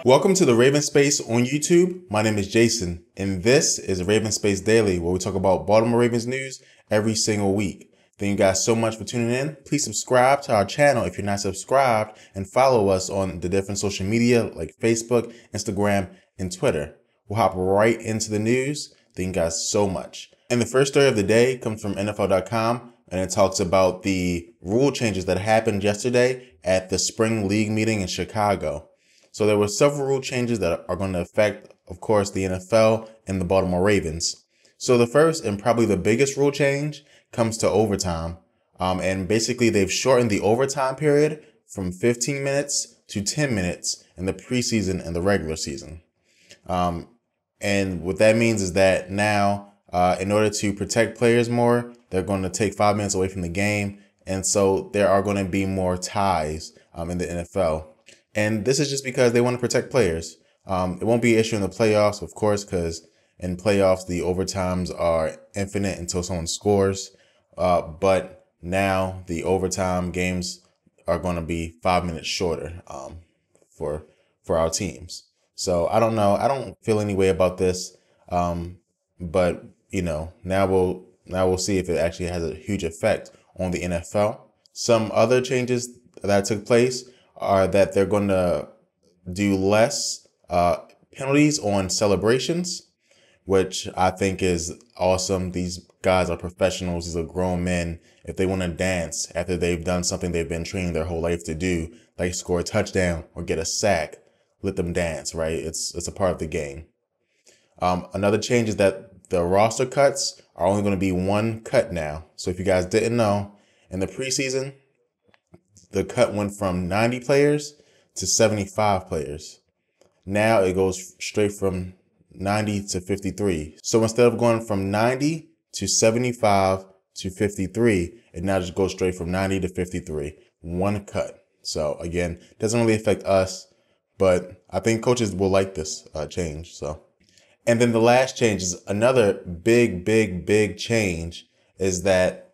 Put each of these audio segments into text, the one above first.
Welcome to the RavensSpace on YouTube. My name is Jason, and this is RavensSpace Daily, where we talk about Baltimore Ravens news every single week. Thank you guys so much for tuning in. Please subscribe to our channel if you're not subscribed, and follow us on the different social media like Facebook, Instagram, and Twitter. We'll hop right into the news. Thank you guys so much. And the first story of the day comes from NFL.com, and it talks about the rule changes that happened yesterday at the Spring League meeting in Chicago. So there were several rule changes that are going to affect, of course, the NFL and the Baltimore Ravens. So the first and probably the biggest rule change comes to overtime. And basically they've shortened the overtime period from 15 minutes to 10 minutes in the preseason and the regular season. And what that means is that now, in order to protect players more, they're going to take 5 minutes away from the game. And so there are going to be more ties in the NFL. And this is just because they want to protect players. It won't be an issue in the playoffs, of course, because in playoffs, the overtimes are infinite until someone scores. But now the overtime games are going to be 5 minutes shorter for our teams. So I don't know. I don't feel any way about this. But, you know, now we'll see if it actually has a huge effect on the NFL. Some other changes that took place are that they're going to do less penalties on celebrations, which I think is awesome. These guys are professionals. These are grown men. If they want to dance after they've done something they've been training their whole life to do, like score a touchdown or get a sack, let them dance, right? It's a part of the game. Another change is that the roster cuts are only going to be one cut now. So if you guys didn't know, in the preseason, the cut went from 90 players to 75 players. Now it goes straight from 90 to 53. So instead of going from 90 to 75 to 53, it now just goes straight from 90 to 53. One cut. So again, doesn't really affect us, but I think coaches will like this change. So, and then the last change is another big change, is that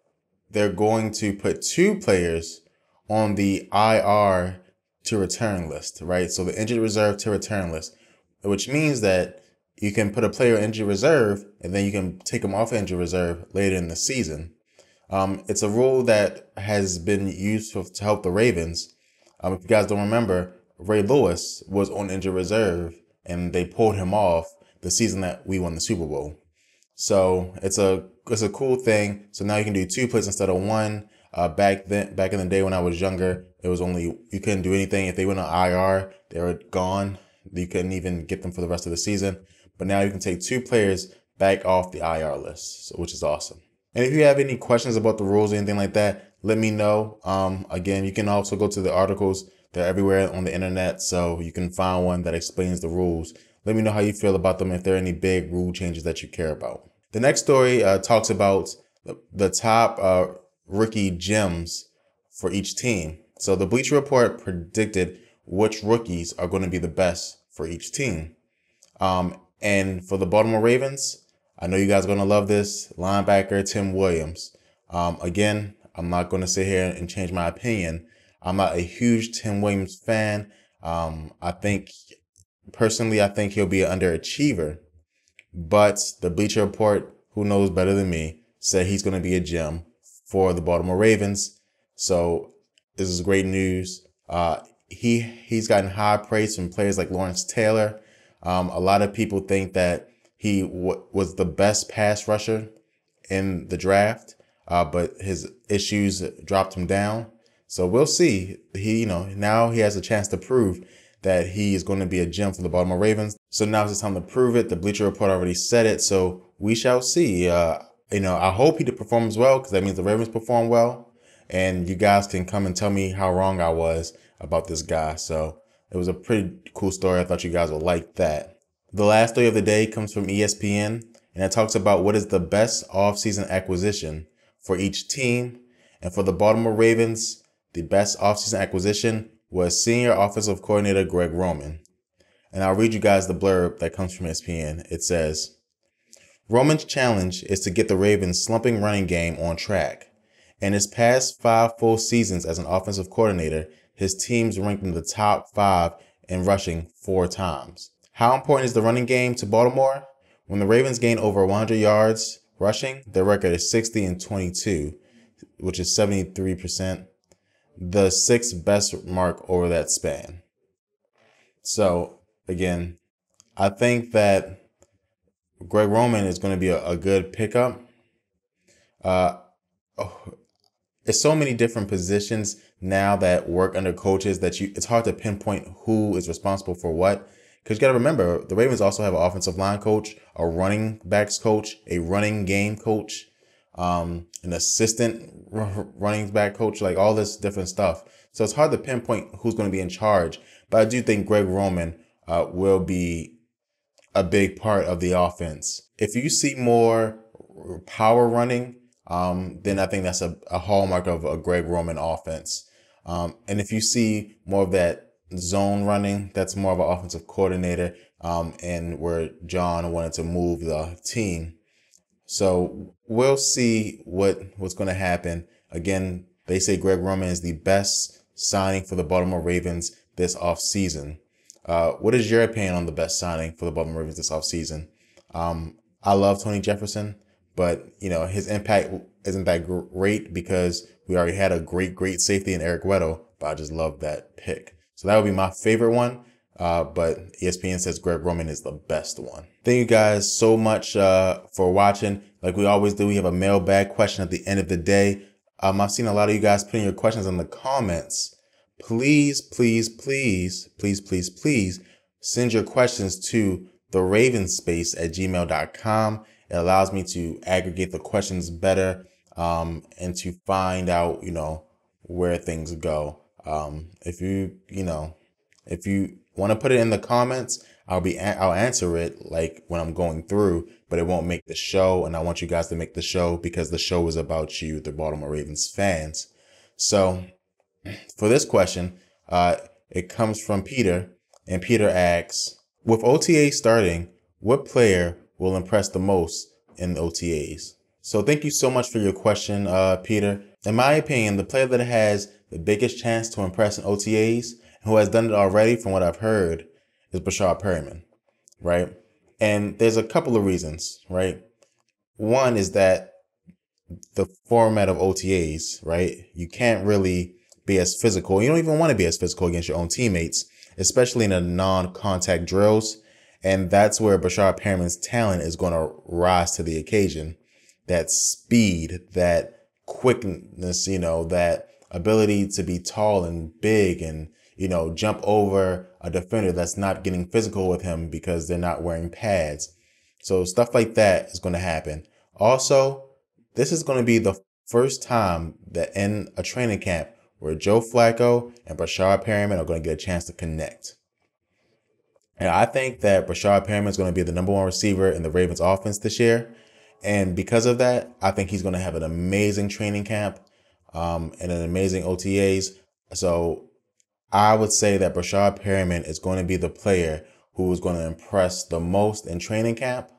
they're going to put two players on the IR to return list, right? So the injured reserve to return list, which means that you can put a player in injured reserve and then you can take them off injured reserve later in the season. It's a rule that has been used to help the Ravens. If you guys don't remember, Ray Lewis was on injured reserve and they pulled him off the season that we won the Super Bowl. So it's a cool thing. So now you can do two plays instead of one. Back in the day when I was younger, it was only, you couldn't do anything. If they went on IR, they were gone. You couldn't even get them for the rest of the season. But now you can take two players back off the IR list, which is awesome. And if you have any questions about the rules or anything like that, let me know. Again, you can also go to the articles. They're everywhere on the internet, so you can find one that explains the rules. Let me know how you feel about them, if there are any big rule changes that you care about. The next story talks about the top rookie gems for each team. So the Bleacher Report predicted which rookies are going to be the best for each team. And for the Baltimore Ravens, I know you guys are going to love this, linebacker Tim Williams. Again, I'm not going to sit here and change my opinion. I'm not a huge Tim Williams fan. I think he'll be an underachiever, but the Bleacher Report, who knows better than me, said he's going to be a gem for the Baltimore Ravens. So this is great news. He's gotten high praise from players like Lawrence Taylor. A lot of people think that he was the best pass rusher in the draft, but his issues dropped him down. So we'll see. Now he has a chance to prove that he is going to be a gem for the Baltimore Ravens. So now it's time to prove it. The Bleacher Report already said it, so we shall see. I hope he performs well, because that means the Ravens perform well. And you guys can come and tell me how wrong I was about this guy. So it was a pretty cool story. I thought you guys would like that. The last story of the day comes from ESPN, and it talks about what is the best offseason acquisition for each team. And for the Baltimore Ravens, the best offseason acquisition was senior offensive coordinator Greg Roman. And I'll read you guys the blurb that comes from ESPN. It says, Roman's challenge is to get the Ravens' slumping running game on track. In his past 5 full seasons as an offensive coordinator, his teams ranked in the top 5 and rushing 4 times. How important is the running game to Baltimore? When the Ravens gain over 100 yards rushing, their record is 60-22, which is 73%, the 6th best mark over that span. So again, I think that Greg Roman is going to be a good pickup. There's so many different positions now that work under coaches that it's hard to pinpoint who is responsible for what. Because you got to remember, the Ravens also have an offensive line coach, a running backs coach, a running game coach, an assistant running back coach, like all this different stuff. So it's hard to pinpoint who's going to be in charge. But I do think Greg Roman will be a big part of the offense. If you see more power running, then I think that's a hallmark of a Greg Roman offense. And if you see more of that zone running, that's more of an offensive coordinator, and where John wanted to move the team. So we'll see what's going to happen. Again, they say Greg Roman is the best signing for the Baltimore Ravens this offseason. What is your opinion on the best signing for the Baltimore Ravens this offseason? I love Tony Jefferson, but his impact isn't that great because we already had a great safety in Eric Weddle, but I just love that pick. So that would be my favorite one. But ESPN says Greg Roman is the best one. Thank you guys so much for watching. Like we always do, we have a mailbag question at the end of the day. I've seen a lot of you guys putting your questions in the comments. Please send your questions to TheRavensSpace@gmail.com. It allows me to aggregate the questions better, and to find out, where things go. If you want to put it in the comments, I'll answer it like when I'm going through, but it won't make the show. And I want you guys to make the show because the show is about you, the Baltimore Ravens fans. So for this question, it comes from Peter, and Peter asks, with OTA starting, what player will impress the most in the OTAs? So thank you so much for your question, Peter. In my opinion, the player that has the biggest chance to impress in OTAs, who has done it already from what I've heard, is Breshad Perriman, right? And there's a couple of reasons, right? One is that the format of OTAs, right? You can't really be as physical. You don't even want to be as physical against your own teammates, especially in the non-contact drills. And that's where Breshad Perriman's talent is going to rise to the occasion. That speed, that quickness, that ability to be tall and big and, jump over a defender that's not getting physical with him because they're not wearing pads. So stuff like that is going to happen. Also, this is going to be the first time that in a training camp where Joe Flacco and Breshad Perriman are going to get a chance to connect. And I think that Breshad Perriman is going to be the #1 receiver in the Ravens offense this year. And because of that, I think he's going to have an amazing training camp, and an amazing OTAs. So I would say that Breshad Perriman is going to be the player who is going to impress the most in training camp.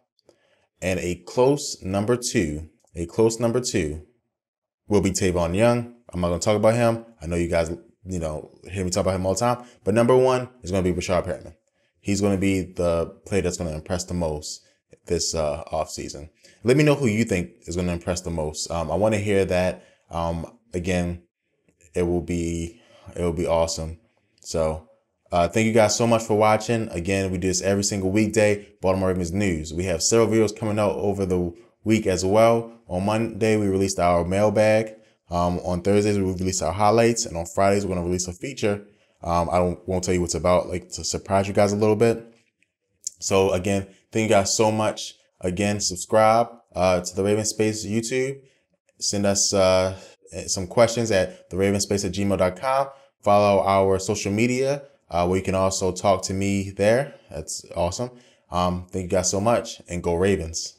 And a close number two will be Tavon Young. I'm not going to talk about him. I know you guys, hear me talk about him all the time. But #1 is going to be Breshad Perriman. He's going to be the player that's going to impress the most this offseason. Let me know who you think is going to impress the most. I want to hear that. Again, it will be awesome. So thank you guys so much for watching. Again, we do this every single weekday, Baltimore Ravens news. We have several videos coming out over the week as well. On Monday, we released our mailbag. On Thursdays, we release our highlights. And on Fridays, we're going to release a feature. I won't tell you what it's about, like to surprise you guys a little bit. So again, thank you guys so much. Again, subscribe to the RavensSpace YouTube. Send us some questions at TheRavensSpace@gmail.com. Follow our social media where you can also talk to me there. That's awesome. Thank you guys so much, and go Ravens.